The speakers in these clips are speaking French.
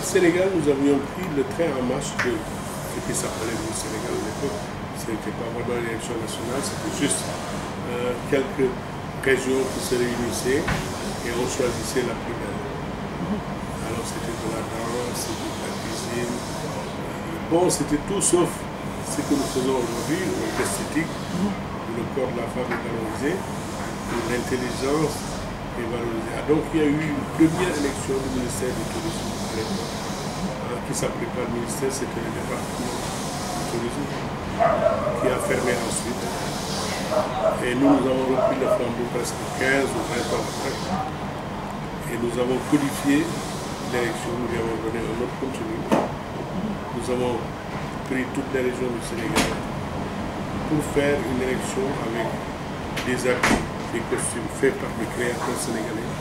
Sénégal, nous avions pris le train en marche de ce qui s'appelait le Sénégal à l'époque. Ce n'était pas vraiment une élection nationale, c'était juste quelques régions qui se réunissaient et on choisissait la plus belle. Alors c'était de la danse, c'était de la cuisine. Bon, c'était tout sauf ce que nous faisons aujourd'hui, l'esthétique, où le corps de la femme est valorisé, où l'intelligence est valorisée. Donc il y a eu une première élection du ministère du Tourisme à l'époque, qui ne s'appelait pas le ministère, c'était le département du tourisme, qui a fermé ensuite. Et nous avons repris le flambeau presque 15 ou 20 ans après. Et nous avons codifié l'élection, nous lui avons donné un autre contenu. Nous avons pris toutes les régions du Sénégal pour faire une élection avec des habits, des costumes faits par des créateurs sénégalais.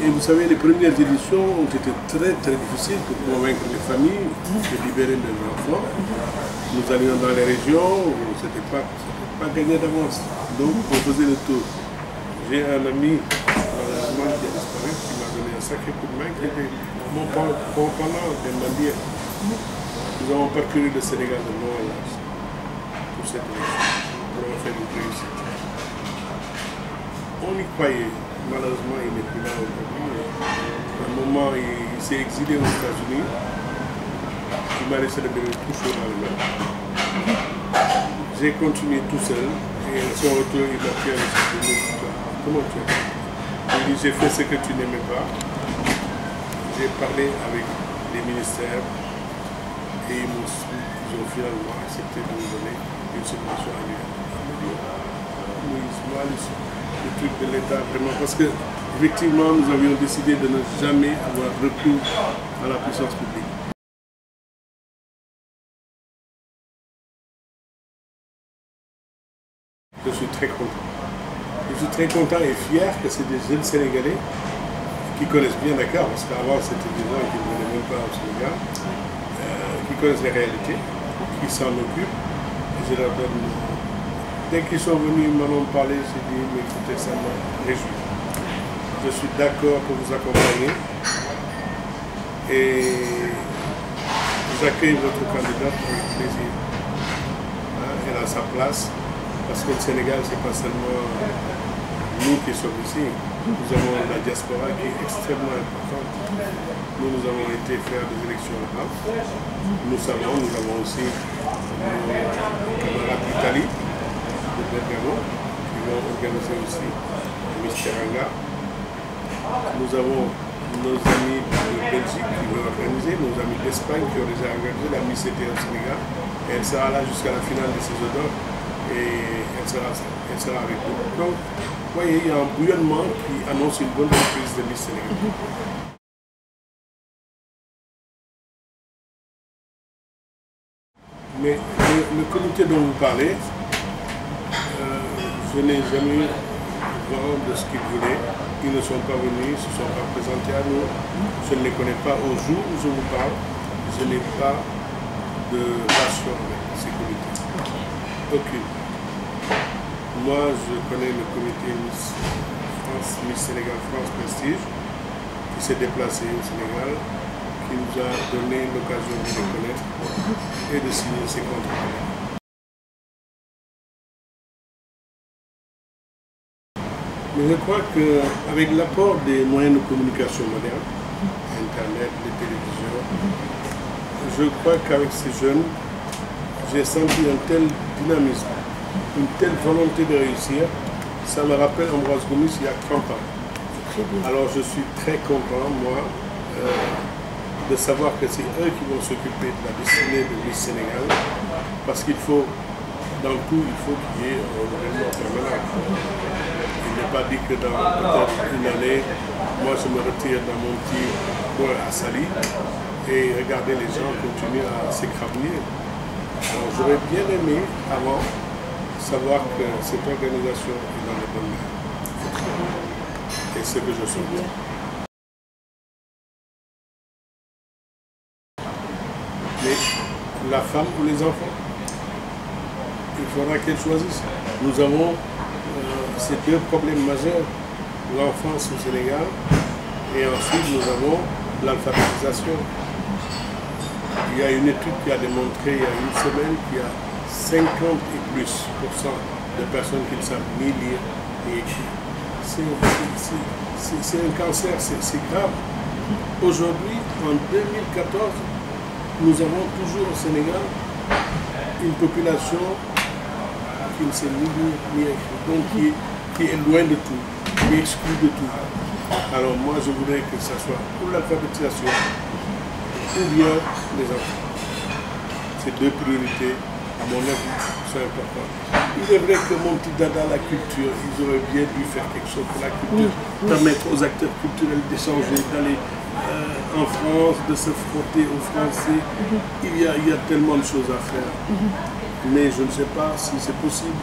Et vous savez, les premières éditions ont été très difficiles pour convaincre les familles de libérer leurs enfants. Nous allions dans les régions où ce n'était pas gagné d'avance. Donc on faisait le tour. J'ai un ami, malheureusement, qui a disparu, qui m'a donné un sacré coup de main, qui était mon pendant des Mandiens. Nous avons parcouru le Sénégal de long en large pour cette élection, pour en faire une réussite. On y croyait. Malheureusement, il n'est plus là aujourd'hui. À un moment, il s'est exilé aux États-Unis. Il m'a laissé le bébé tout chaud dans le main. J'ai continué tout seul. Et à son retour, il m'a pris avec ce bébé. Comment tu as fait? Il dit, j'ai fait ce que tu n'aimais pas. J'ai parlé avec les ministères. Et ils ont finalement accepté de nous donner une subvention annuelle. Le truc de l'État, vraiment, parce que effectivement nous avions décidé de ne jamais avoir recours à la puissance publique. Je suis très content. Je suis très content et fier que c'est des jeunes Sénégalais qui connaissent bien Dakar, parce qu'avant c'était des gens qui ne venaient même pas au Sénégal, qui connaissent les réalités, qui s'en occupent. Et je leur donne. Dès qu'ils sont venus, ils m'en ont parlé, j'ai dit, mais écoutez, ça m'a réjoui. Je suis d'accord pour vous accompagner et j'accueille votre candidate avec plaisir. Elle a sa place, parce que le Sénégal, ce n'est pas seulement nous qui sommes ici. Nous avons la diaspora qui est extrêmement importante. Nous avons été faire des élections là-bas. Nous avons aussi nos camarades d'Italie, de Bergamo, qui vont organiser aussi Miss Teranga. Nous avons nos amis de Belgique qui vont organiser, nos amis d'Espagne qui ont déjà organisé la Miss été au Sénégal. Et elle sera là jusqu'à la finale de saison d'or et elle sera avec nous. Donc, vous voyez, il y a un bouillonnement qui annonce une bonne reprise de Miss Sénégal. Mais le comité dont vous parlez, je n'ai jamais eu vent de ce qu'ils voulaient. Ils ne sont pas venus, ils ne se sont pas présentés à nous. Je ne les connais pas au jour où je vous parle. Je n'ai pas de relation avec ces comités. Aucune. Moi, je connais le comité Miss France, Miss Sénégal France Prestige, qui s'est déplacé au Sénégal, qui nous a donné l'occasion de les connaître et de signer ces contrats. Mais je crois qu'avec l'apport des moyens de communication modernes, Internet, les télévisions, je crois qu'avec ces jeunes, j'ai senti un tel dynamisme, une telle volonté de réussir. Ça me rappelle Ambroise Gomis il y a 30 ans. Alors je suis très content, moi, de savoir que c'est eux qui vont s'occuper de la destinée de Miss Sénégal, parce qu'il faut, dans tout, il faut qu'il y ait un événement permanent. Il n'est pas dit que dans peut-être une année, moi je me retire dans mon petit coin à Saly et regarder les gens continuer à s'écrabouiller. Alors j'aurais bien aimé avant savoir que cette organisation est dans les bonnes mains. Et c'est ce que je souhaite. Mais la femme ou les enfants, il faudra qu'elles choisissent. Nous avons ces deux problèmes majeurs, l'enfance au Sénégal, et ensuite nous avons l'alphabétisation. Il y a une étude qui a démontré il y a une semaine qu'il y a 50 et plus % de personnes qui ne savent ni lire ni écrire. C'est un cancer, c'est grave. Aujourd'hui, en 2014, nous avons toujours au Sénégal une population qui ne sait ni lire ni écrire, donc qui est loin de tout, qui est exclue de tout. Alors moi, je voudrais que ce soit pour l'alphabétisation ou bien les enfants. Ces deux priorités, à mon avis, sont importantes. Il est vrai que mon petit dada, la culture, ils auraient bien dû faire quelque chose pour la culture, permettre aux acteurs culturels d'échanger, d'aller en France, de se frotter aux Français. Il y a tellement de choses à faire. Mais je ne sais pas si c'est possible,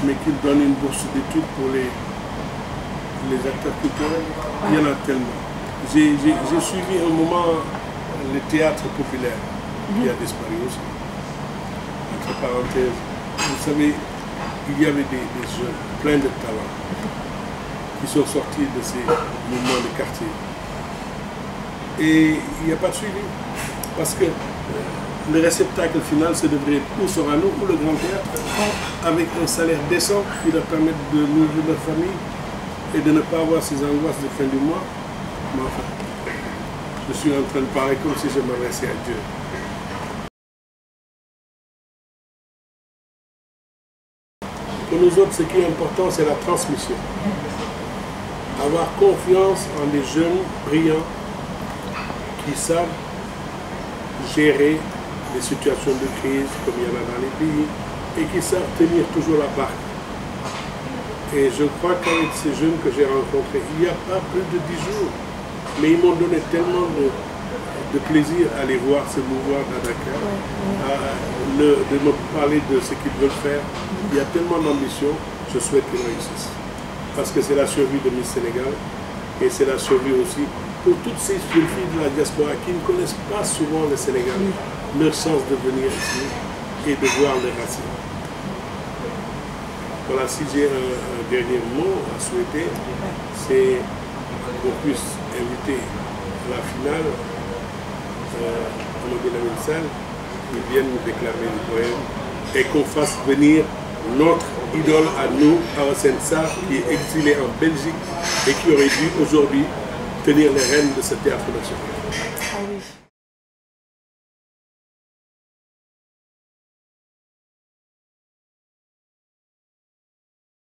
mais qu'ils donnent une bourse d'études pour les acteurs culturels. Il y en a tellement. J'ai suivi un moment le théâtre populaire qui a disparu aussi. Entre parenthèses, vous savez, il y avait des jeunes pleins de talent qui sont sortis de ces mouvements de quartier. Et il n'y a pas de suivi. Parce que le réceptacle final, ce devrait être ou Sorano ou le Grand Théâtre, avec un salaire décent qui leur permette de nourrir leur famille et de ne pas avoir ces angoisses de fin du mois. Mais enfin, je suis en train de parler comme si je m'adressais à Dieu. Pour nous autres, ce qui est important, c'est la transmission. Avoir confiance en des jeunes brillants qui savent gérer les situations de crise comme il y en a dans les pays et qui savent tenir toujours la barque. Et je crois qu'avec ces jeunes que j'ai rencontrés, il n'y a pas plus de 10 jours, mais ils m'ont donné tellement de plaisir à les voir se mouvoir à Dakar, de me parler de ce qu'ils veulent faire. Il y a tellement d'ambition, je souhaite qu'ils réussissent. Parce que c'est la survie de Miss Sénégal et c'est la survie aussi pour toutes ces jeunes filles de la diaspora qui ne connaissent pas souvent le Sénégal, leur chance de venir ici et de voir les racines. Voilà, si j'ai un dernier mot à souhaiter, c'est qu'on puisse inviter à la finale Amadou Lamine Sall qui vienne nous déclamer le poème et qu'on fasse venir notre idole à nous, Awa Sène Sarr, qui est exilé en Belgique et qui aurait dû aujourd'hui tenir les rênes de ce théâtre national.